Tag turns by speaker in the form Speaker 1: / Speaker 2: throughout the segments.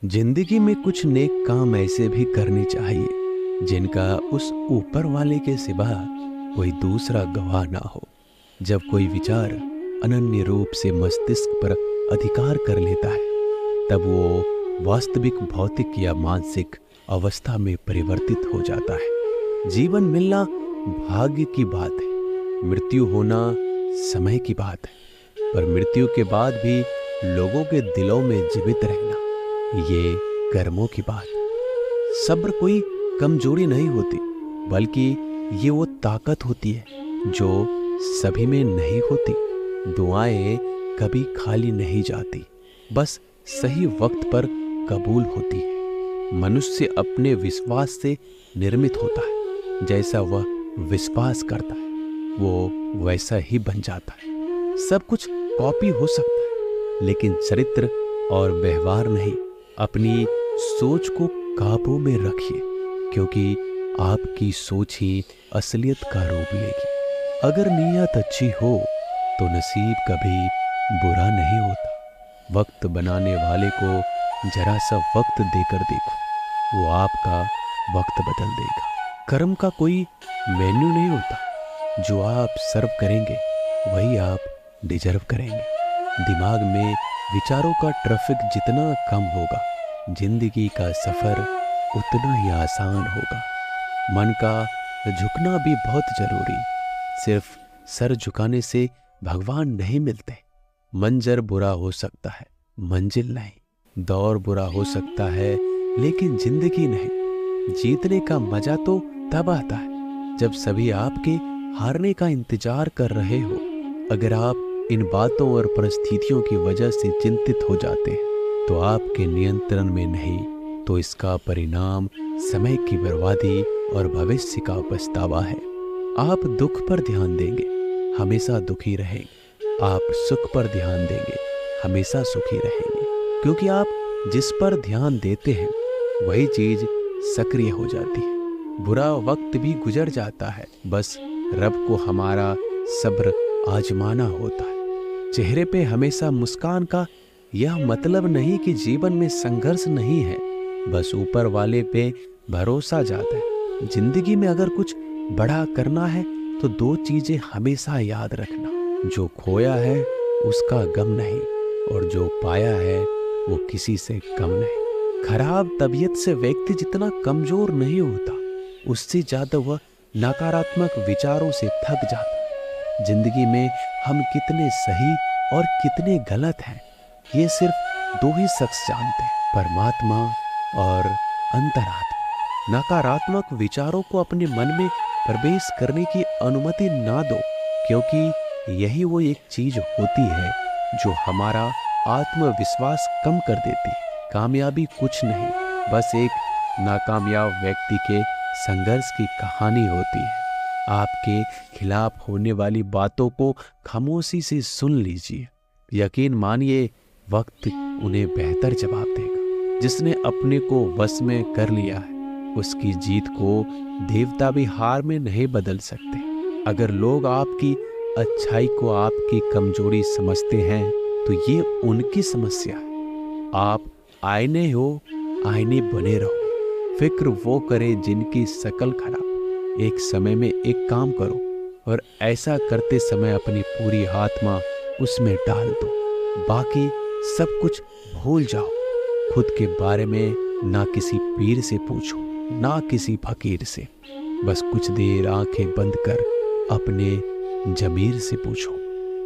Speaker 1: जिंदगी में कुछ नेक काम ऐसे भी करने चाहिए जिनका उस ऊपर वाले के सिवा कोई दूसरा गवाह ना हो। जब कोई विचार अनन्य रूप से मस्तिष्क पर अधिकार कर लेता है, तब वो वास्तविक भौतिक या मानसिक अवस्था में परिवर्तित हो जाता है। जीवन मिलना भाग्य की बात है, मृत्यु होना समय की बात है, पर मृत्यु के बाद भी लोगों के दिलों में जीवित रहना ये कर्मों की बात है। सब्र कोई कमजोरी नहीं होती, बल्कि ये वो ताकत होती है जो सभी में नहीं होती। दुआएं कभी खाली नहीं जाती, बस सही वक्त पर कबूल होती है। मनुष्य अपने विश्वास से निर्मित होता है, जैसा वह विश्वास करता है वो वैसा ही बन जाता है। सब कुछ कॉपी हो सकता है, लेकिन चरित्र और व्यवहार नहीं। अपनी सोच को काबू में रखिए, क्योंकि आपकी सोच ही असलियत का रूप लेगी। अगर नीयत अच्छी हो तो नसीब कभी बुरा नहीं होता। वक्त बनाने वाले को जरा सा वक्त देकर देखो, वो आपका वक्त बदल देगा। कर्म का कोई मेन्यू नहीं होता, जो आप सर्व करेंगे वही आप डिजर्व करेंगे। दिमाग में विचारों का ट्रैफिक जितना कम होगा, जिंदगी का सफर उतना ही आसान होगा। मन का झुकना भी बहुत जरूरी। सिर्फ सर झुकाने से भगवान नहीं मिलते। मंजर बुरा हो सकता है, मंजिल नहीं। दौर बुरा हो सकता है, लेकिन जिंदगी नहीं। जीतने का मजा तो तब आता है जब सभी आपके हारने का इंतजार कर रहे हो। अगर आप इन बातों और परिस्थितियों की वजह से चिंतित हो जाते हैं, तो आपके नियंत्रण में नहीं, तो इसका परिणाम समय की बर्बादी और भविष्य का पछतावा है। आप दुख पर ध्यान देंगे, हमेशा दुखी रहेंगे। आप सुख पर ध्यान देंगे, हमेशा सुखी रहेंगे। क्योंकि आप जिस पर ध्यान देते हैं वही चीज सक्रिय हो जाती है। बुरा वक्त भी गुजर जाता है, बस रब को हमारा सब्र आजमाना होता है। चेहरे पे हमेशा मुस्कान का यह मतलब नहीं कि जीवन में संघर्ष नहीं है, बस ऊपर वाले पे भरोसा जाता है। जिंदगी में अगर कुछ बड़ा करना है तो दो चीजें हमेशा याद रखना, जो खोया है उसका गम नहीं, और जो पाया है वो किसी से कम नहीं। खराब तबीयत से व्यक्ति जितना कमजोर नहीं होता, उससे ज्यादा वह नकारात्मक विचारों से थक जाता है। जिंदगी में हम कितने सही और कितने गलत हैं, ये सिर्फ दो ही शख्स जानते हैं, परमात्मा और अंतरात्मा। नकारात्मक विचारों को अपने मन में प्रवेश करने की अनुमति ना दो, क्योंकि यही वो एक चीज होती है जो हमारा आत्मविश्वास कम कर देती है। कामयाबी कुछ नहीं, बस एक नाकामयाब व्यक्ति के संघर्ष की कहानी होती है। आपके खिलाफ होने वाली बातों को खामोशी से सुन लीजिए। यकीन मानिए, वक्त उन्हें बेहतर जवाब देगा। जिसने अपने को वश में कर लिया है, उसकी जीत को देवता भी हार में नहीं बदल सकते। अगर लोग आपकी अच्छाई को आपकी कमजोरी समझते हैं, तो ये उनकी समस्या है। आप आईने हो, आईने बने रहो। फिक्र वो करे जिनकी शकल खराब। एक समय में एक काम करो, और ऐसा करते समय अपनी पूरी आत्मा उसमें डाल दो। बाकी सब कुछ भूल जाओ। खुद के बारे में ना किसी पीर से पूछो, ना किसी फकीर से। बस कुछ देर आंखें बंद कर अपने जमीर से पूछो।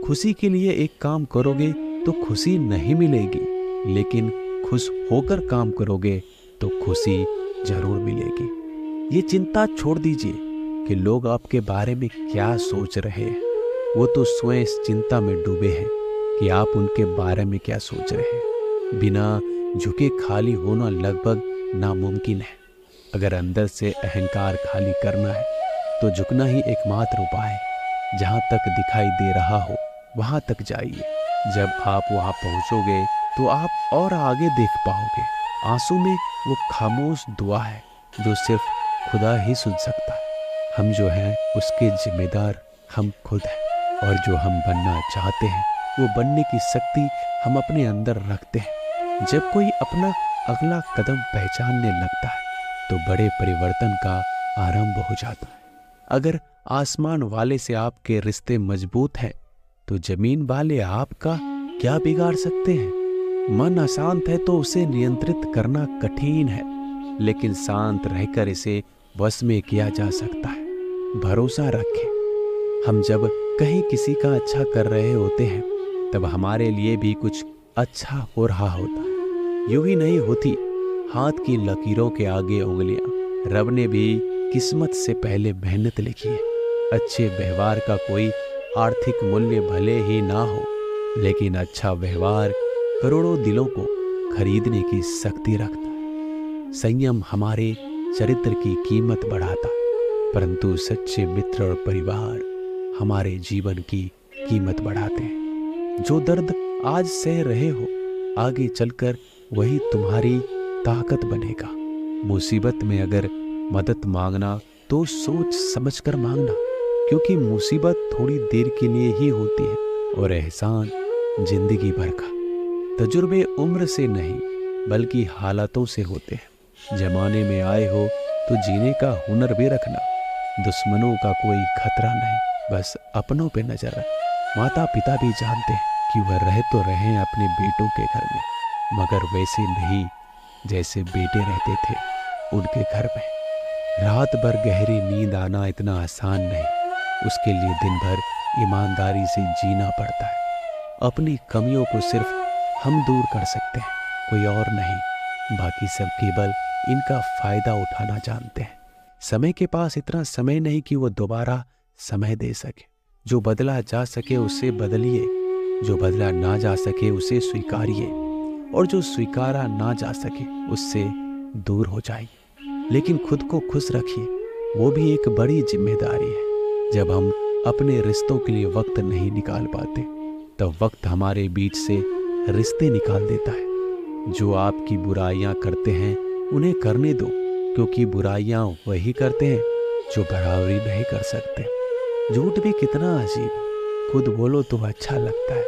Speaker 1: खुशी के लिए एक काम करोगे तो खुशी नहीं मिलेगी, लेकिन खुश होकर काम करोगे तो खुशी जरूर मिलेगी। ये चिंता छोड़ दीजिए कि लोग आपके बारे में क्या सोच रहे हैं। वो तो स्वयं इस चिंता में डूबे हैं कि आप उनके बारे में क्या सोच रहे हैं। बिना झुके खाली होना लगभग नामुमकिन है। अगर अंदर से अहंकार खाली करना है, तो झुकना ही एकमात्र उपाय है। जहाँ तक दिखाई दे रहा हो वहाँ तक जाइए। जब आप वहाँ पहुँचोगे तो आप और आगे देख पाओगे। आंसू में वो खामोश दुआ है जो सिर्फ खुदा ही सुन सकता है। हम जो हैं उसके जिम्मेदार हम खुद हैं, और जो हम बनना चाहते हैं वो बनने की शक्ति हम अपने अंदर रखते हैं। जब कोई अपना अगला कदम पहचानने लगता है तो बड़े परिवर्तन का आरंभ हो जाता है। अगर आसमान वाले से आपके रिश्ते मजबूत हैं तो जमीन वाले आपका क्या बिगाड़ सकते हैं। मन अशांत है तो उसे नियंत्रित करना कठिन है, लेकिन शांत रहकर इसे वश में किया जा सकता है। भरोसा रखें। हम जब कहीं किसी का अच्छा कर रहे होते हैं तब हमारे लिए भी कुछ अच्छा हो रहा होता है। यूं ही नहीं होती हाथ की लकीरों के आगे उंगलियां। रब ने भी किस्मत से पहले मेहनत लिखी है। अच्छे व्यवहार का कोई आर्थिक मूल्य भले ही ना हो, लेकिन अच्छा व्यवहार करोड़ों दिलों को खरीदने की शक्ति रखता है। संयम हमारे चरित्र की कीमत बढ़ाता है, परंतु सच्चे मित्र और परिवार हमारे जीवन की कीमत बढ़ाते हैं। जो दर्द आज सह रहे हो, आगे चलकर वही तुम्हारी ताकत बनेगा। मुसीबत में अगर मदद मांगना तो सोच समझकर मांगना, क्योंकि मुसीबत थोड़ी देर के लिए ही होती है और एहसान जिंदगी भर का। तजुर्बे उम्र से नहीं बल्कि हालातों से होते हैं। जमाने में आए हो तो जीने का हुनर भी रखना। दुश्मनों का कोई खतरा नहीं, बस अपनों पे नजर रख। माता पिता भी जानते हैं कि वह रह तो रहे अपने बेटों के घर में, मगर वैसे नहीं जैसे बेटे रहते थे उनके घर में। रात भर गहरी नींद आना इतना आसान नहीं, उसके लिए दिन भर ईमानदारी से जीना पड़ता है। अपनी कमियों को सिर्फ हम दूर कर सकते हैं, कोई और नहीं। बाकी सब केवल इनका फायदा उठाना जानते हैं। समय के पास इतना समय नहीं कि वो दोबारा समय दे सके। जो बदला जा सके उसे बदलिए, जो बदला ना जा सके उसे स्वीकारिए, और जो स्वीकारा ना जा सके उससे दूर हो जाइए। लेकिन खुद को खुश रखिए, वो भी एक बड़ी जिम्मेदारी है। जब हम अपने रिश्तों के लिए वक्त नहीं निकाल पाते तब वक्त हमारे बीच से रिश्ते निकाल देता है। जो आपकी बुराइयां करते हैं उन्हें करने दो, क्योंकि बुराइयां वही करते हैं जो बराबरी नहीं कर सकते। झूठ भी कितना अजीब है। खुद बोलो तो अच्छा लगता है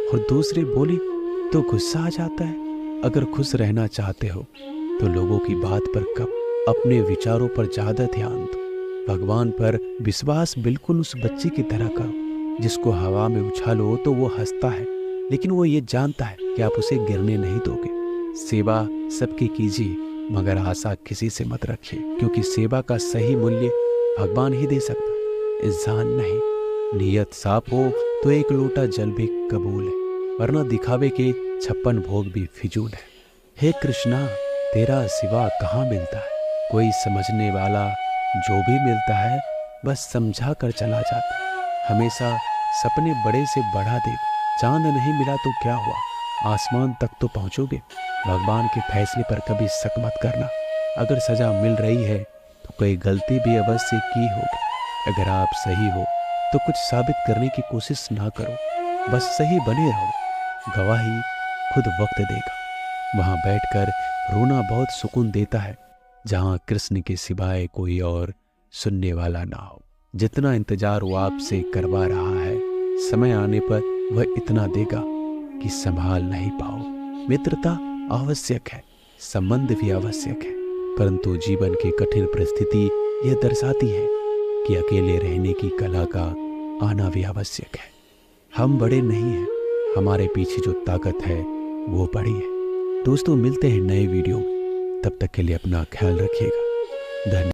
Speaker 1: और दूसरे बोली तो गुस्सा आ जाता है। अगर खुश रहना चाहते हो तो लोगों की बात पर कब, अपने विचारों पर ज्यादा ध्यान दो। भगवान पर विश्वास बिल्कुल उस बच्चे की तरह करो जिसको हवा में उछालो तो वो हंसता है, लेकिन वो ये जानता है कि आप उसे गिरने नहीं दोगे। सेवा सबकी कीजिए, मगर आशा किसी से मत रखिए, क्योंकि सेवा का सही मूल्य भगवान ही दे सकता है, इंसान नहीं। नियत साफ हो तो एक लोटा जल भी कबूल है, वरना दिखावे के 56 भोग भी फिजूल है। हे कृष्णा, तेरा सिवा कहाँ मिलता है। कोई समझने वाला जो भी मिलता है बस समझा कर चला जाता है। हमेशा सपने बड़े से बढ़ा दे। चांद नहीं मिला तो क्या हुआ, आसमान तक तो पहुंचोगे। भगवान के फैसले पर कभी शक मत करना। अगर सजा मिल रही है तो कोई गलती भी अवश्य की होगी। अगर आप सही हो तो कुछ साबित करने की कोशिश ना करो, बस सही बने रहो। गवाही खुद वक्त देगा। वहां बैठकर रोना बहुत सुकून देता है, जहां कृष्ण के सिवाय कोई और सुनने वाला ना हो। जितना इंतजार वो आपसे करवा रहा है, समय आने पर वह इतना देगा कि संभाल नहीं पाओ। मित्रता आवश्यक है, संबंध भी आवश्यक है, परंतु जीवन की कठिन परिस्थिति यह दर्शाती है कि अकेले रहने की कला का आना भी आवश्यक है। हम बड़े नहीं हैं, हमारे पीछे जो ताकत है वो बड़ी है। दोस्तों, मिलते हैं नए वीडियो में, तब तक के लिए अपना ख्याल रखिएगा। धन्यवाद।